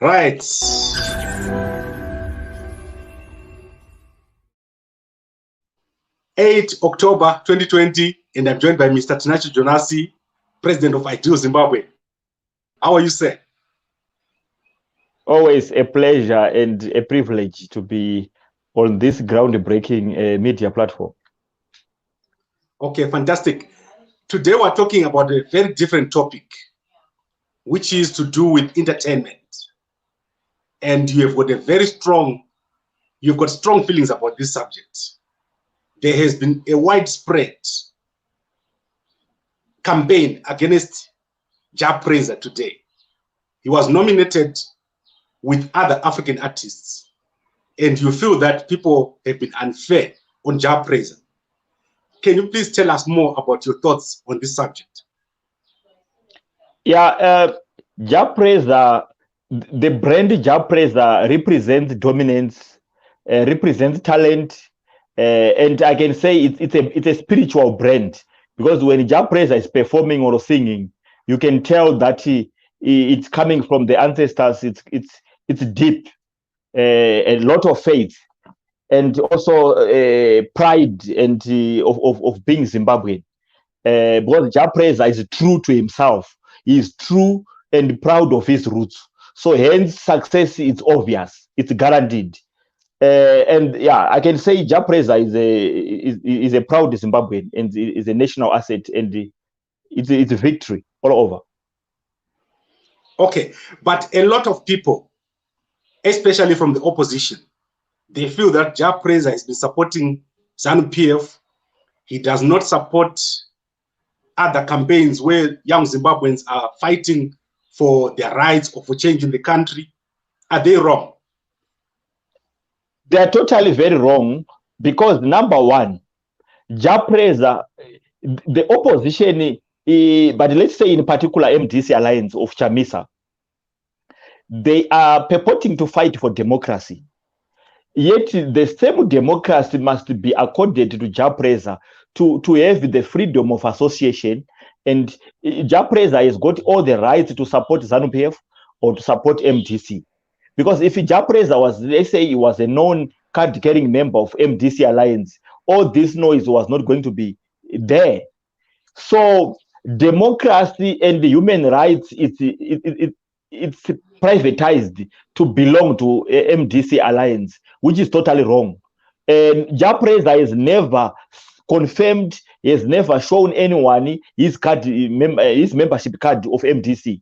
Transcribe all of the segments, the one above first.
Right. 8 October 2020, and I'm joined by Mr. Tinashe Jonas, President of Ideal Zimbabwe. How are you, sir? Always a pleasure and a privilege to be on this groundbreaking media platform. Okay, fantastic. Today we're talking about a very different topic, which is to do with entertainment. And you've got strong feelings about this subject. There has been a widespread campaign against Jah Prayzah today. He was nominated with other African artists, and you feel that people have been unfair on Jah Prayzah. Can you please tell us more about your thoughts on this subject? Yeah, Jah Prayzah, the brand Jah Prayzah represents dominance, represents talent, and I can say it's a spiritual brand, because when Jah Prayzah is performing or singing, you can tell that it's coming from the ancestors. It's deep, a lot of faith, and also pride and of being Zimbabwean. Because Jah Prayzah is true to himself. He is true and proud of his roots. So hence success is obvious. It's guaranteed. And yeah, I can say Jah Prayzah is a proud Zimbabwean and is a national asset, and it's a victory all over. Okay, but a lot of people, especially from the opposition, they feel that Jah Prayzah has been supporting ZANU-PF. He does not support other campaigns where young Zimbabweans are fighting for their rights or for change in the country. Are they wrong? They are totally very wrong, because number one, Jah Prayzah, the opposition, but let's say in particular MDC Alliance of Chamisa, they are purporting to fight for democracy. Yet the same democracy must be accorded to Jah Prayzah to have the freedom of association. And Jah Prayzah has got all the rights to support ZANU-PF or to support MDC. Because if Jah Prayzah was, let's say, he was a known card-carrying member of MDC Alliance, all this noise was not going to be there. So democracy and human rights, it's privatized to belong to MDC Alliance, which is totally wrong. And Jah Prayzah has never confirmed, he has never shown anyone his membership card of MDC,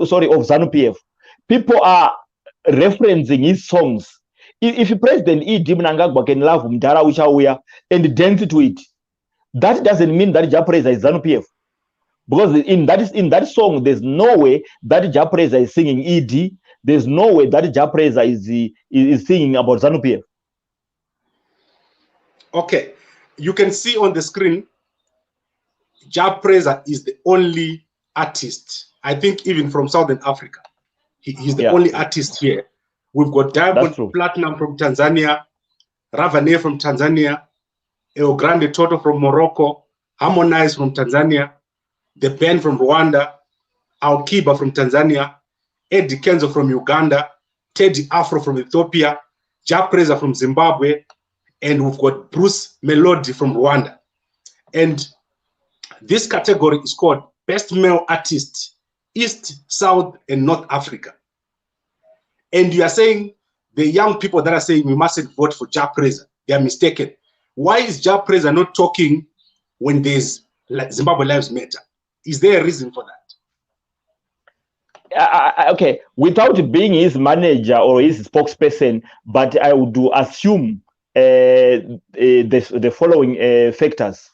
sorry, of ZANU-PF. People are referencing his songs. If President E.D. Mnangagwa can love Mdara Uchauya and dance to it, that doesn't mean that Jah Prayzah is ZANU-PF. Because in that song, there's no way that Jah Prayzah is singing ED. There's no way that Jah Prayzah is singing about ZANU-PF. Okay, you can see on the screen, Jah Prayzah is the only artist, I think even from Southern Africa. He's the only artist here. We've got Diamond Platinum from Tanzania, Ravane from Tanzania, El Grande Toto from Morocco, Harmonize from Tanzania, The Band from Rwanda, Al Kiba from Tanzania, Eddie Kenzo from Uganda, Teddy Afro from Ethiopia, Jah Prayzah from Zimbabwe, and we've got Bruce Melody from Rwanda. And this category is called Best Male Artist, East, South, and North Africa. And you are saying the young people that are saying we mustn't vote for Jah Prayzah, they are mistaken. Why is Jah Prayzah not talking when there's Zimbabwe Lives Matter? Is there a reason for that? Okay, without being his manager or his spokesperson, but I would assume the following factors.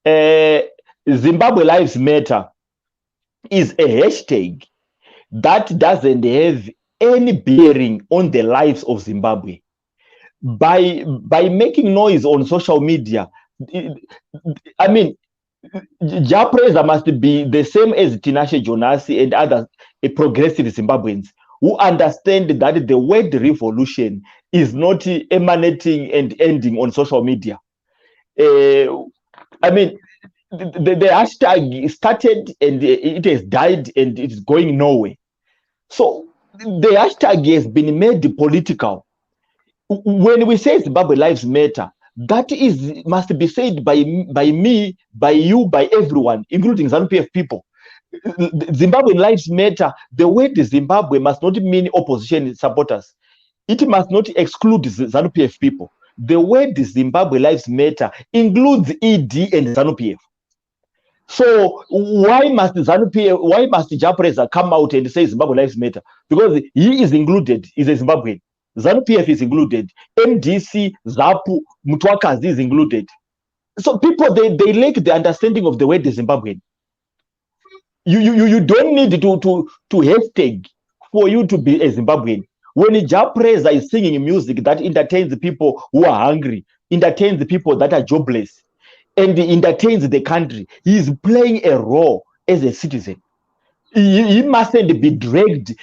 Zimbabwe Lives Matter is a hashtag that doesn't have any bearing on the lives of Zimbabwe. By making noise on social media, I mean, Jah Prayzah must be the same as Tinashe Jonas and other progressive Zimbabweans who understand that the word revolution is not emanating and ending on social media. I mean, the hashtag started and it has died and it's going nowhere. So the hashtag has been made political. When we say Zimbabwe Lives Matter, that must be said by me, by you, by everyone, including ZANU-PF people. Zimbabwe Lives Matter, the word Zimbabwe must not mean opposition supporters. It must not exclude ZANU-PF people. The word Zimbabwe Lives Matter includes ED and ZANU-PF. So why must Jah Prayzah come out and say Zimbabwe Lives Matter? Because he is included, is a Zimbabwean. ZANU-PF is included. MDC, ZAPU, Mutwakazi is included. So people, they lack the understanding of the word Zimbabwean. You don't need to hashtag for you to be a Zimbabwean. When Jah Prayzah is singing music that entertains people who are hungry, entertains the people that are jobless, and entertains the country, he is playing a role as a citizen. He mustn't be dragged.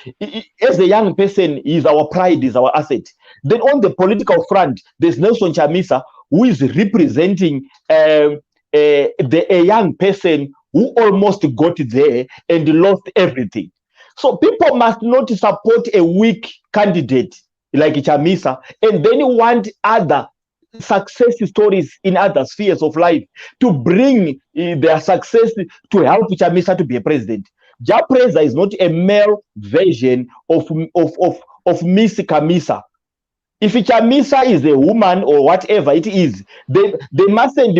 As a young person, he is our pride, is our asset. Then on the political front, there's Nelson Chamisa, who is representing a young person who almost got there and lost everything. So people must not support a weak candidate like Chamisa and then want other success stories in other spheres of life to bring their success to help Chamisa to be a president. Jah Prayzah is not a male version of Miss Chamisa. If Chamisa is a woman or whatever it is, they mustn't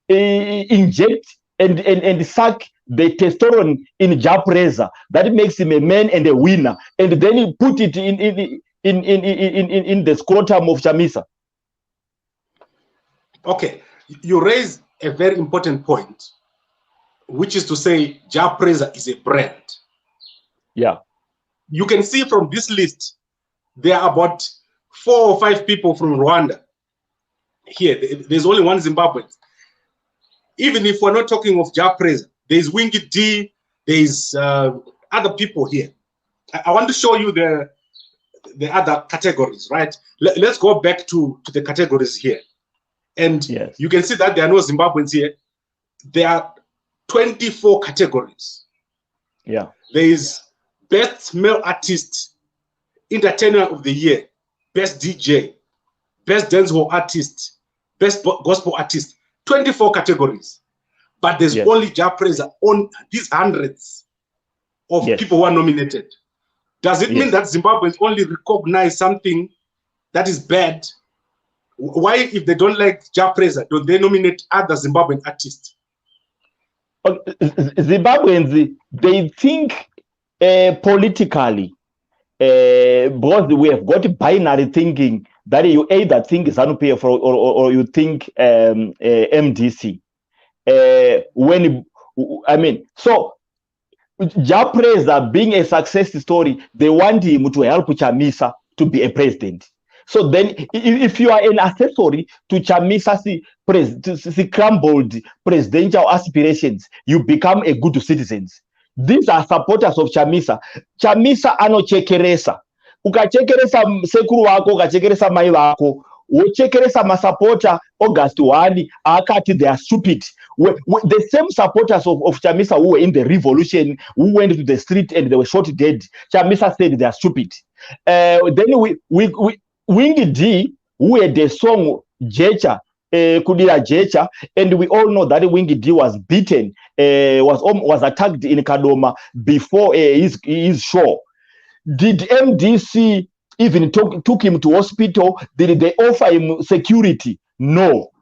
inject and suck the testosterone in Jah Prayzah that makes him a man and a winner, and then he put it in the scrotum of Chamisa. Okay, you raise a very important point, which is to say Jah Prayzah is a brand. Yeah. You can see from this list, there are about 4 or 5 people from Rwanda. Here, there's only one Zimbabwean. Even if we're not talking of Jah Prayzah, there's Wingy D, there's other people here. I want to show you the other categories, right? Let's go back to the categories here. And yes, you can see that there are no Zimbabweans here. There are 24 categories. Yeah. There is Best Male Artist, Entertainer of the Year, Best DJ, Best Dancehall Artist, Best Gospel Artist. 24 categories. But there's only Jah Prayzah on these hundreds of people who are nominated. Does it mean that Zimbabweans only recognize something that is bad? Why, if they don't like Jah Prayzah, don't they nominate other Zimbabwean artists? Zimbabweans, they think politically, because we have got binary thinking that you either think ZANU-PF or you think MDC. So Jah Prayzah being a success story, they want him to help Chamisa to be a president. So then, if you are an accessory to Chamisa's crumbled presidential aspirations, you become a good citizen. These are supporters of Chamisa. Chamisa anochekeresa. Ukachekeresa sekuru wako, ukachekeresa mai wako, uchekeresa masupporter August 1, akati they are stupid. The same supporters of Chamisa who were in the revolution, who went to the street and they were shot dead, Chamisa said they are stupid. Then Wingy D, who had the song Jecha, Kudira Jecha, and we all know that Wingy D was beaten, was attacked in Kadoma before his show. Did MDC even took him to hospital? Did they offer him security? No.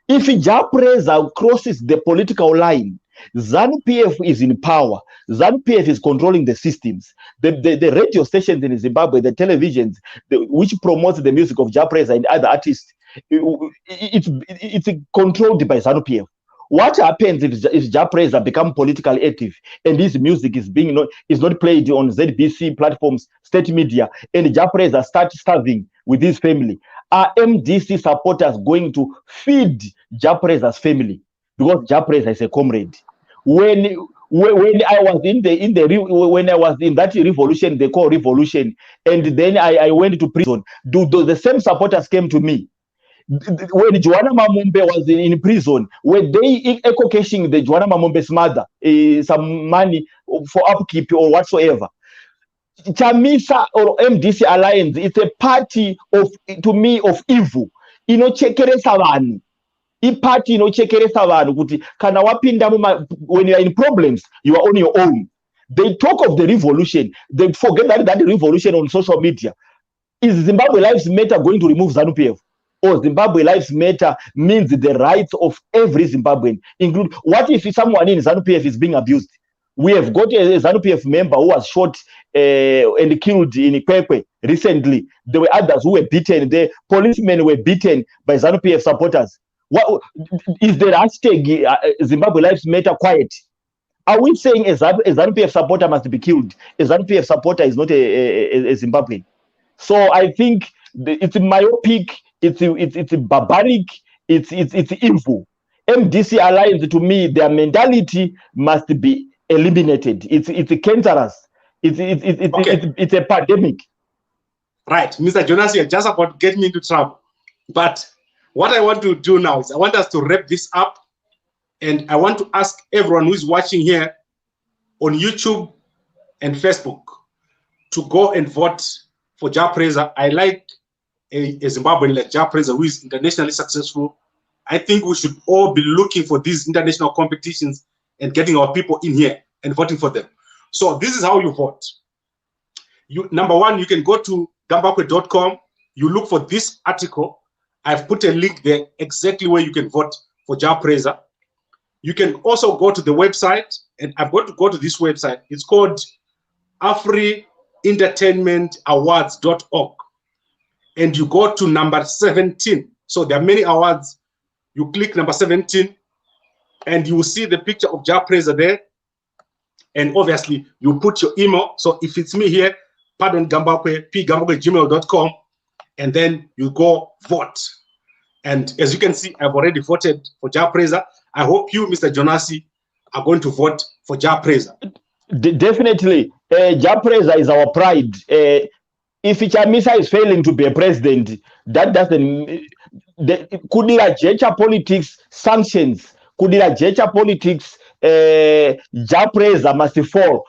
If Jah Prayzah crosses the political line, ZANU-PF is in power. ZANU-PF is controlling the systems. The radio stations in Zimbabwe, the televisions, which promotes the music of Jah Prayzah and other artists, it's controlled by ZANU-PF. What happens if Jah Prayzah become politically active and his music is not played on ZBC platforms, state media, and Jah Prayzah starts starving with his family? Are MDC supporters going to feed Jah Prayzah's family? Because Jah Prayzah is a comrade. When I was when I was in that revolution, they call revolution, and then I went to prison, the same supporters came to me. When Joanna Mamumbe was in prison, were they echo-cashing the Joanna Mamumbe's mother some money for upkeep or whatsoever? Chamisa or MDC Alliance, it's a party of, to me, of evil. Inochekeresa vanhu. Party inochekeresa vanhu kuti kana wapinda when you are in problems, you are on your own. They talk of the revolution. They forget that revolution on social media. Is Zimbabwe Lives Matter going to remove ZANU-PF? Or Zimbabwe Lives Matter means the rights of every Zimbabwean, include what if someone in ZANU-PF is being abused? We have got a ZANU-PF member who was shot and killed in Ikwekwe recently. There were others who were beaten. The policemen were beaten by ZANU-PF supporters. What is the hashtag Zimbabwe Lives Matter quiet? Are we saying a ZANU-PF supporter must be killed? A ZANU-PF supporter is not a Zimbabwean. So I think it's myopic, it's barbaric, it's evil. MDC Alliance, to me, their mentality must be eliminated. It's cancerous. It's a pandemic. Right, Mr. Jonas, you're just about to get me into trouble. But what I want to do now is I want us to wrap this up, and I want to ask everyone who is watching here on YouTube and Facebook to go and vote for Jah Prayzah. I like a Zimbabwean like Jah Prayzah, who is internationally successful. I think we should all be looking for these international competitions and getting our people in here and voting for them. So this is how you vote. Number one, you can go to gambakwe.com. You look for this article. I've put a link there exactly where you can vote for Jah Prayzah. You can also go to the website, and I'm going to go to this website. It's called AfriEntertainmentAwards.org. And you go to number 17. So there are many awards. You click number 17, and you will see the picture of Jah Prayzah there. And obviously, you put your email. So if it's me here, pgambakwe@gmail.com, and then you go vote. And as you can see, I've already voted for Jah Prayzah. I hope you, Mr. Jonasi, are going to vote for Jah Prayzah. Definitely. Jah Prayzah is our pride. If Chamisa is failing to be a president, that doesn't... Kudira Jecha politics sanctions, Kudira Jecha politics, Jah Prayzah must fall.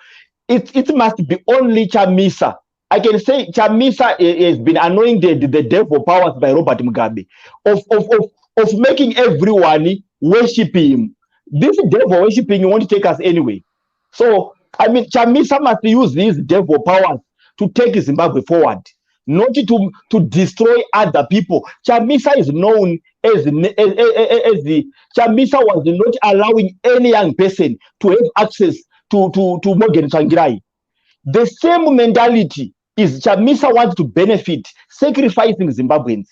It must be only Chamisa. I can say Chamisa has been anointed the devil powers by Robert Mugabe of making everyone worship him. This devil worshiping won't take us anyway. So I mean, Chamisa must use these devil powers to take Zimbabwe forward, not to destroy other people. Chamisa is known as the Chamisa was not allowing any young person to have access to Morgan Tsvangirai. The same mentality is Chamisa wants to benefit, sacrificing Zimbabweans.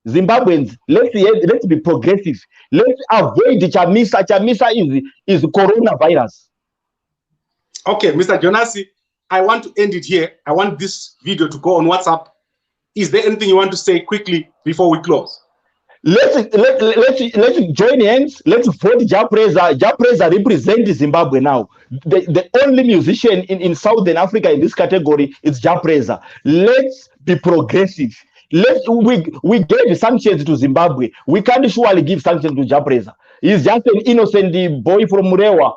Let's be progressive. Let's avoid Chamisa. Chamisa is coronavirus. Okay, Mr. Jonasi, I want to end it here. I want this video to go on WhatsApp. Is there anything you want to say quickly before we close? Let's join hands. Let's vote Jah Prayzah. Jah Prayzah represents Zimbabwe now. The only musician in Southern Africa in this category is Jah Prayzah. Let's be progressive. We gave sanctions to Zimbabwe. We can't surely give sanctions to Jah Prayzah. He's just an innocent boy from Murewa.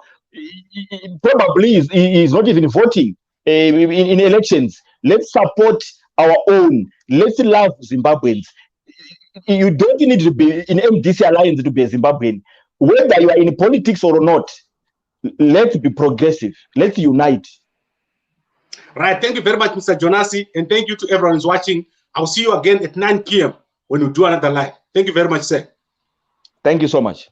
Probably he's not even voting in elections. Let's support our own. Let's love Zimbabweans. You don't need to be in MDC Alliance to be a Zimbabwean. Whether you are in politics or not, let's be progressive. Let's unite. Right. Thank you very much, Mr. Jonasi. And thank you to everyone who's watching. I'll see you again at 9 p.m. when we do another live. Thank you very much, sir. Thank you so much.